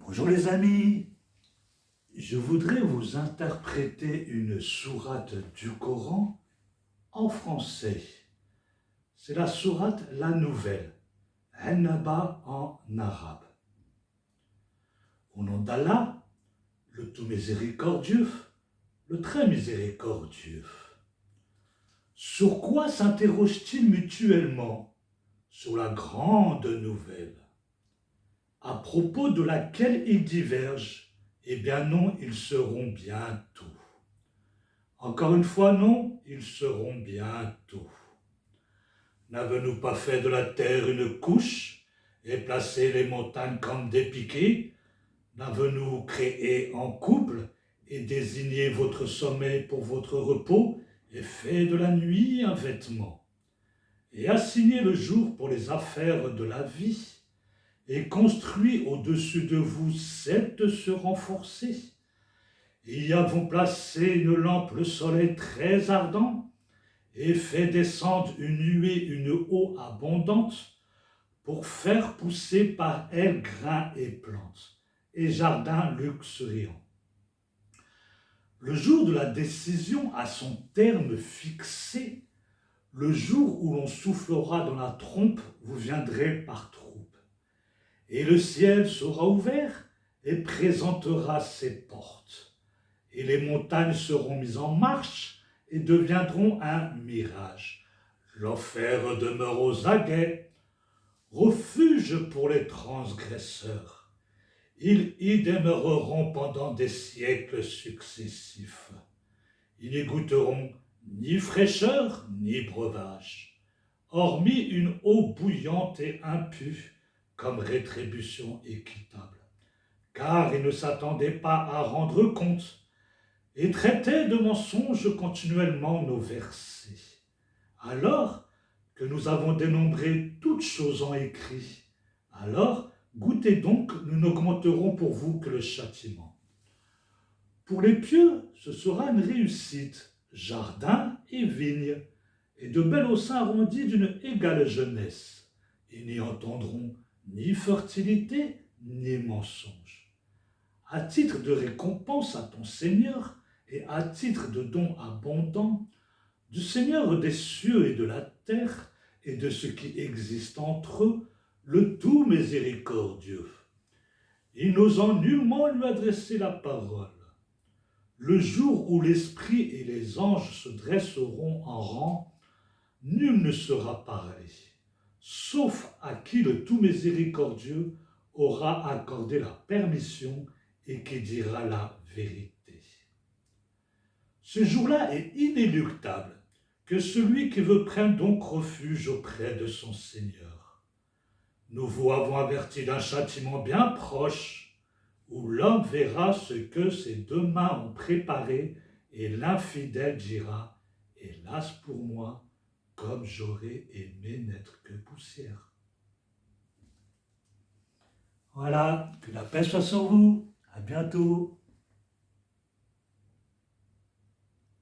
Bonjour les amis, je voudrais vous interpréter une sourate du Coran en français. C'est la sourate La Nouvelle, An-Naba en arabe. Au nom d'Allah, le tout miséricordieux, le très miséricordieux. Sur quoi s'interrogent-ils mutuellement? Sur la grande nouvelle, à propos de laquelle ils divergent. Eh bien non, ils seront bientôt. Encore une fois, non, ils seront bientôt. N'avons-nous pas fait de la terre une couche et placé les montagnes comme des piquets? N'avons-nous créé en couple et désigné votre sommeil pour votre repos et fait de la nuit un vêtement? Et assigné le jour pour les affaires de la vie et construit au-dessus de vous 7 de se renforcer? Y avons placé une lampe, le soleil très ardent, et fait descendre une nuée, une eau abondante, pour faire pousser par elle grains et plantes, et jardins luxuriants. Le jour de la décision a son terme fixé, le jour où l'on soufflera dans la trompe, vous viendrez par troupes. Et le ciel sera ouvert et présentera ses portes. Et les montagnes seront mises en marche et deviendront un mirage. L'enfer demeure aux aguets, refuge pour les transgresseurs. Ils y demeureront pendant des siècles successifs. Ils n'y goûteront ni fraîcheur ni breuvage, hormis une eau bouillante et impure comme rétribution équitable. Car ils ne s'attendaient pas à rendre compte et traitaient de mensonges continuellement nos versets. Alors que nous avons dénombré toutes choses en écrit, alors goûtez donc, nous n'augmenterons pour vous que le châtiment. Pour les pieux, ce sera une réussite, jardin et vigne, et de belles haussins arrondis d'une égale jeunesse. Ils n'y entendront ni fertilité, ni mensonge. À titre de récompense à ton Seigneur et à titre de don abondant, du Seigneur des cieux et de la terre et de ce qui existe entre eux, le tout miséricordieux. Et n'osant nullement lui adresser la parole, le jour où l'Esprit et les anges se dresseront en rang, nul ne sera parlé, sauf à qui le tout miséricordieux aura accordé la permission et qui dira la vérité. Ce jour-là est inéluctable, que celui qui veut prenne donc refuge auprès de son Seigneur. Nous vous avons averti d'un châtiment bien proche, où l'homme verra ce que ses 2 mains ont préparé, et l'infidèle dira, hélas pour moi, comme j'aurais aimé n'être que poussière. Voilà, que la paix soit sur vous, à bientôt.